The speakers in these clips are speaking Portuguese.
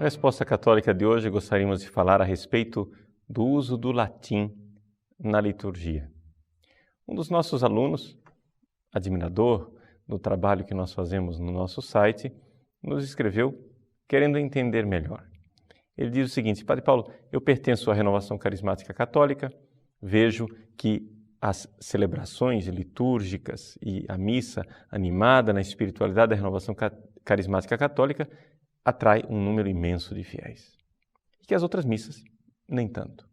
Na resposta católica de hoje, gostaríamos de falar a respeito do uso do latim na liturgia. Um dos nossos alunos, admirador do trabalho que nós fazemos no nosso site, nos escreveu querendo entender melhor. Ele diz o seguinte: Padre Paulo, eu pertenço à Renovação Carismática Católica, vejo que as celebrações litúrgicas e a missa animada na espiritualidade da Renovação Carismática Católica atrai um número imenso de fiéis. E que as outras missas, nem tanto.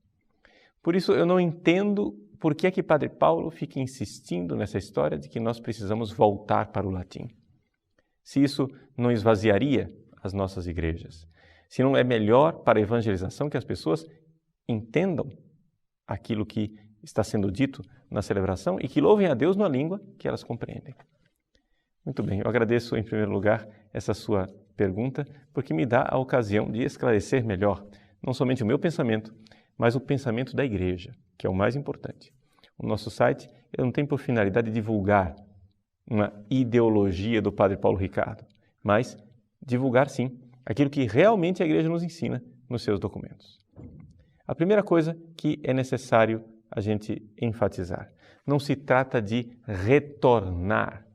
Por isso, eu não entendo por que é que Padre Paulo fica insistindo nessa história de que nós precisamos voltar para o latim. Se isso não esvaziaria as nossas igrejas, se não é melhor para a evangelização que as pessoas entendam aquilo que está sendo dito na celebração e que louvem a Deus na língua que elas compreendem. Muito bem, eu agradeço em primeiro lugar essa sua pergunta, porque me dá a ocasião de esclarecer melhor, não somente o meu pensamento, mas o pensamento da igreja, que é o mais importante. O nosso site não tem por finalidade divulgar uma ideologia do Padre Paulo Ricardo, mas divulgar, sim, aquilo que realmente a igreja nos ensina nos seus documentos. A primeira coisa que é necessário a gente enfatizar: não se trata de retornar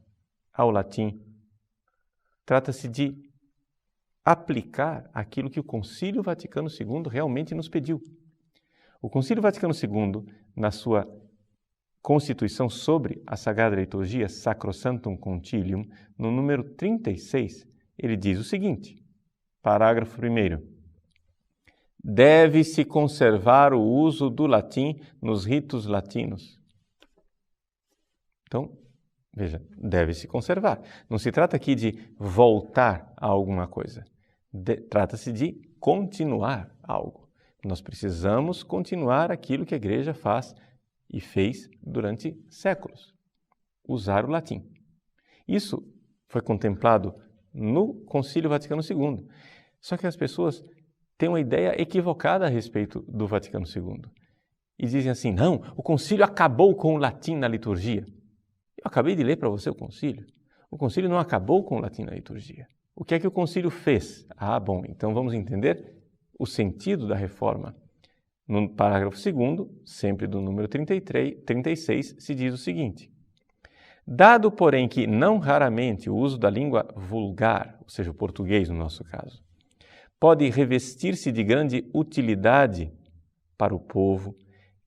ao latim, trata-se de aplicar aquilo que o Concílio Vaticano II realmente nos pediu. O Concílio Vaticano II, na sua Constituição sobre a Sagrada Liturgia, Sacrosanctum Concilium, no número 36, ele diz o seguinte, parágrafo 1º: deve-se conservar o uso do latim nos ritos latinos. Então, veja, deve-se conservar. Não se trata aqui de voltar a alguma coisa. Trata-se de continuar algo. Nós precisamos continuar aquilo que a igreja faz e fez durante séculos. Usar o latim. Isso foi contemplado no Concílio Vaticano II. Só que as pessoas têm uma ideia equivocada a respeito do Vaticano II. E dizem assim: não, o concílio acabou com o latim na liturgia. Eu acabei de ler para você o concílio. O concílio não acabou com o latim na liturgia. O que é que o concílio fez? Ah, bom, então vamos entender o sentido da reforma. No parágrafo 2º, sempre do número 36, se diz o seguinte: dado, porém, que não raramente o uso da língua vulgar, ou seja, o português no nosso caso, pode revestir-se de grande utilidade para o povo,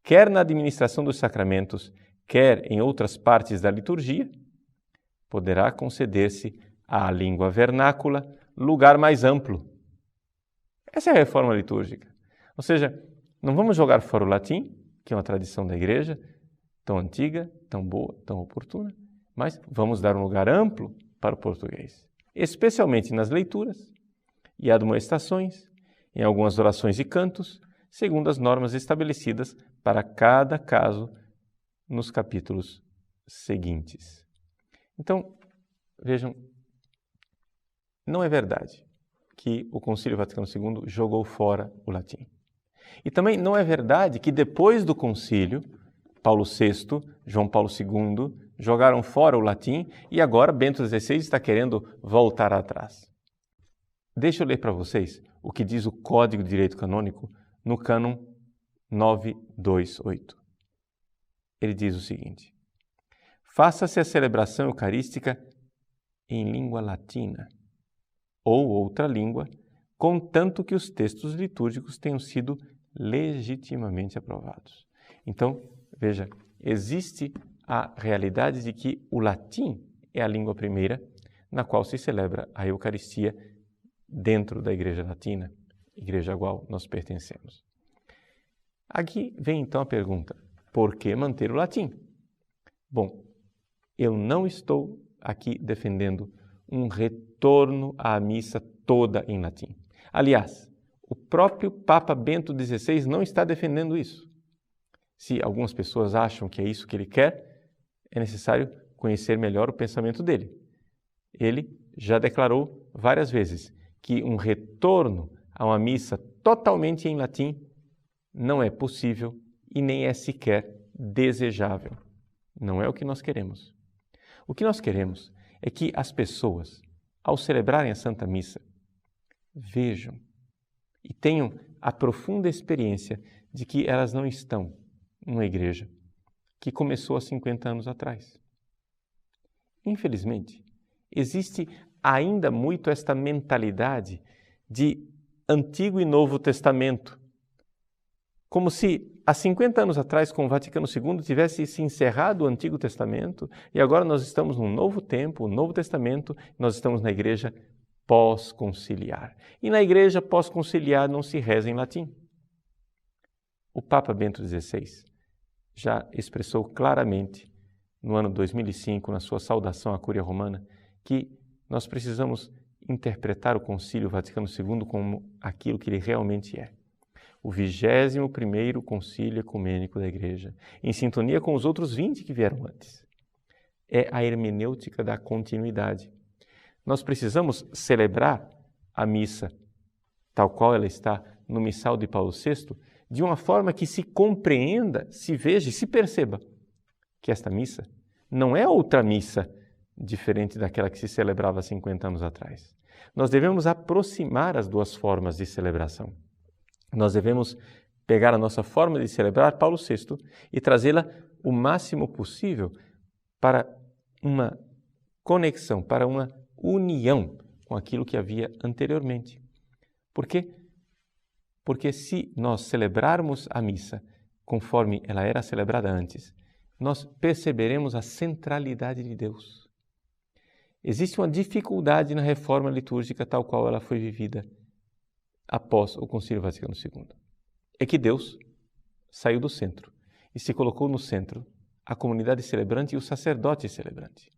quer na administração dos sacramentos, quer em outras partes da liturgia, poderá conceder-se à língua vernácula lugar mais amplo. Essa é a reforma litúrgica. Ou seja, não vamos jogar fora o latim, que é uma tradição da igreja, tão antiga, tão boa, tão oportuna, mas vamos dar um lugar amplo para o português, especialmente nas leituras e admoestações, em algumas orações e cantos, segundo as normas estabelecidas para cada caso nos capítulos seguintes. Então, vejam, não é verdade que o Concílio Vaticano II jogou fora o latim. E também não é verdade que depois do concílio, Paulo VI, João Paulo II jogaram fora o latim e agora Bento XVI está querendo voltar atrás. Deixa eu ler para vocês o que diz o Código de Direito Canônico no cânon 928. Ele diz o seguinte: faça-se a celebração eucarística em língua latina ou outra língua, contanto que os textos litúrgicos tenham sido legitimamente aprovados. Então, veja, existe a realidade de que o latim é a língua primeira na qual se celebra a Eucaristia dentro da Igreja Latina, igreja a qual nós pertencemos. Aqui vem então a pergunta: por que manter o latim? Bom, eu não estou aqui defendendo um retorno à missa toda em latim. Aliás, o próprio Papa Bento XVI não está defendendo isso. Se algumas pessoas acham que é isso que ele quer, é necessário conhecer melhor o pensamento dele. Ele já declarou várias vezes que um retorno a uma missa totalmente em latim não é possível e nem é sequer desejável. Não é o que nós queremos. O que nós queremos é que as pessoas, ao celebrarem a Santa Missa, vejam e tenham a profunda experiência de que elas não estão numa igreja que começou há 50 anos atrás. Infelizmente, existe ainda muito esta mentalidade de Antigo e Novo Testamento, como se há 50 anos atrás, com o Vaticano II, tivesse se encerrado o Antigo Testamento e agora nós estamos num novo tempo, um Novo Testamento, nós estamos na igreja pós-conciliar. E na igreja pós-conciliar não se reza em latim. O Papa Bento XVI já expressou claramente, no ano 2005, na sua saudação à Cúria Romana, que nós precisamos interpretar o Concílio Vaticano II como aquilo que ele realmente é. O 21º Concílio Ecumênico da Igreja, em sintonia com os outros 20 que vieram antes. É a hermenêutica da continuidade. Nós precisamos celebrar a missa, tal qual ela está no Missal de Paulo VI, de uma forma que se compreenda, se veja e se perceba que esta missa não é outra missa diferente daquela que se celebrava há 50 anos atrás. Nós devemos aproximar as duas formas de celebração. Nós devemos pegar a nossa forma de celebrar Paulo VI e trazê-la o máximo possível para uma conexão, para uma união com aquilo que havia anteriormente. Por quê? Porque se nós celebrarmos a missa conforme ela era celebrada antes, nós perceberemos a centralidade de Deus. Existe uma dificuldade na reforma litúrgica tal qual ela foi vivida após o Concílio Vaticano II. É que Deus saiu do centro e se colocou no centro a comunidade celebrante e o sacerdote celebrante.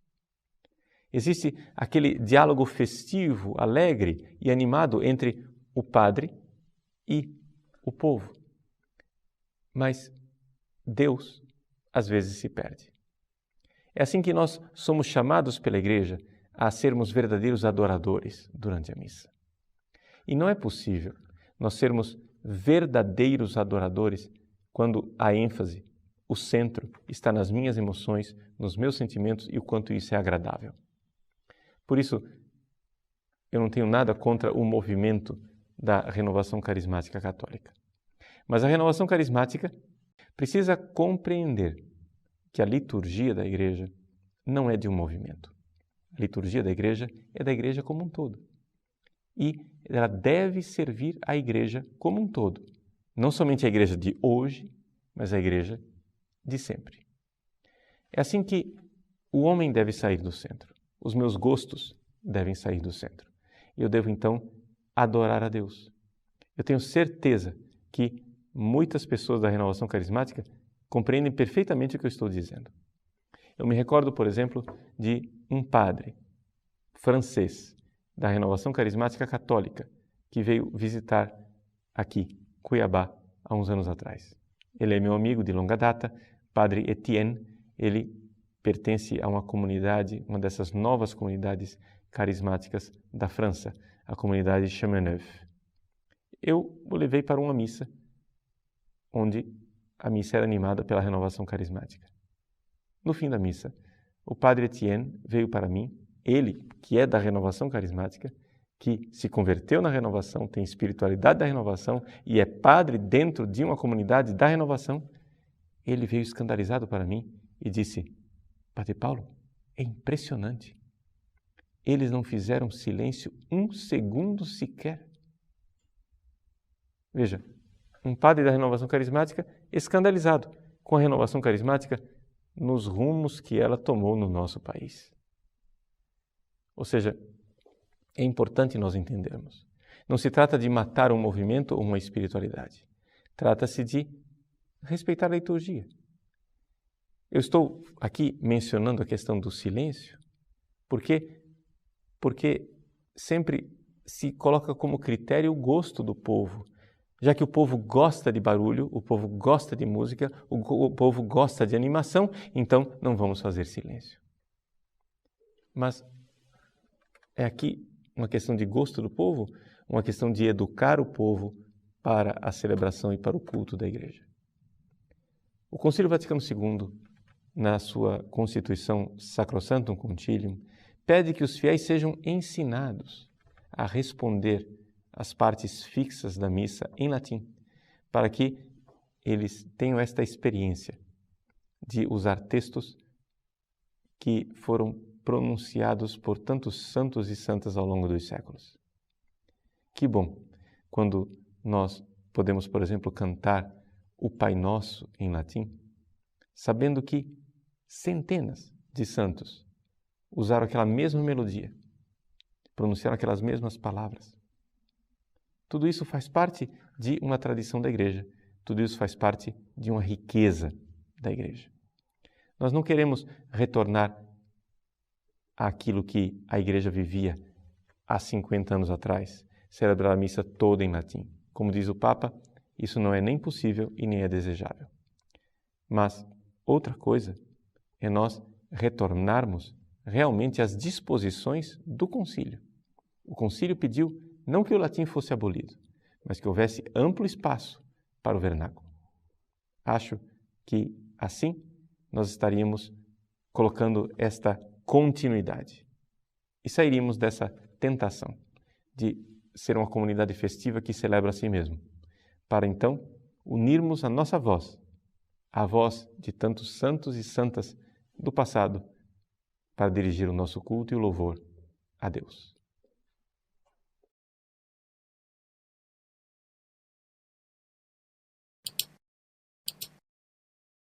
Existe aquele diálogo festivo, alegre e animado entre o padre e o povo. Mas Deus, às vezes, se perde. É assim que nós somos chamados pela Igreja a sermos verdadeiros adoradores durante a missa. E não é possível nós sermos verdadeiros adoradores quando a ênfase, o centro, está nas minhas emoções, nos meus sentimentos e o quanto isso é agradável. Por isso, eu não tenho nada contra o movimento da renovação carismática católica. Mas a renovação carismática precisa compreender que a liturgia da Igreja não é de um movimento. A liturgia da Igreja é da Igreja como um todo. E ela deve servir à Igreja como um todo. Não somente a Igreja de hoje, mas a Igreja de sempre. É assim que o homem deve sair do centro. Os meus gostos devem sair do centro. Eu devo, então, adorar a Deus. Eu tenho certeza que muitas pessoas da renovação carismática compreendem perfeitamente o que eu estou dizendo. Eu me recordo, por exemplo, de um padre francês da renovação carismática católica que veio visitar aqui, Cuiabá, há uns anos atrás. Ele é meu amigo de longa data, Padre Etienne. Ele pertence a uma comunidade, uma dessas novas comunidades carismáticas da França, a comunidade Chemin-Neuf. Eu o levei para uma missa, onde a missa era animada pela renovação carismática. No fim da missa, o Padre Etienne veio para mim, ele, que é da renovação carismática, que se converteu na renovação, tem espiritualidade da renovação e é padre dentro de uma comunidade da renovação, ele veio escandalizado para mim e disse: Padre Paulo, é impressionante. Eles não fizeram silêncio um segundo sequer. Veja, um padre da renovação carismática escandalizado com a renovação carismática nos rumos que ela tomou no nosso país. Ou seja, é importante nós entendermos. Não se trata de matar um movimento ou uma espiritualidade. Trata-se de respeitar a liturgia. Eu estou aqui mencionando a questão do silêncio porque sempre se coloca como critério o gosto do povo. Já que o povo gosta de barulho, o povo gosta de música, o povo gosta de animação, então não vamos fazer silêncio. Mas é aqui uma questão de gosto do povo, uma questão de educar o povo para a celebração e para o culto da Igreja. O Concílio Vaticano II, na sua Constituição Sacrosanctum Concilium, pede que os fiéis sejam ensinados a responder as partes fixas da missa em latim, para que eles tenham esta experiência de usar textos que foram pronunciados por tantos santos e santas ao longo dos séculos. Que bom quando nós podemos, por exemplo, cantar o Pai Nosso em latim, sabendo que centenas de santos usaram aquela mesma melodia, pronunciaram aquelas mesmas palavras. Tudo isso faz parte de uma tradição da Igreja, tudo isso faz parte de uma riqueza da Igreja. Nós não queremos retornar àquilo que a Igreja vivia há 50 anos atrás, celebrar a missa toda em latim. Como diz o Papa, isso não é nem possível e nem é desejável. Mas outra coisa é nós retornarmos realmente às disposições do concílio. O concílio pediu não que o latim fosse abolido, mas que houvesse amplo espaço para o vernáculo. Acho que assim nós estaríamos colocando esta continuidade e sairíamos dessa tentação de ser uma comunidade festiva que celebra a si mesmo, para então unirmos a nossa voz, a voz de tantos santos e santas do passado, para dirigir o nosso culto e o louvor a Deus.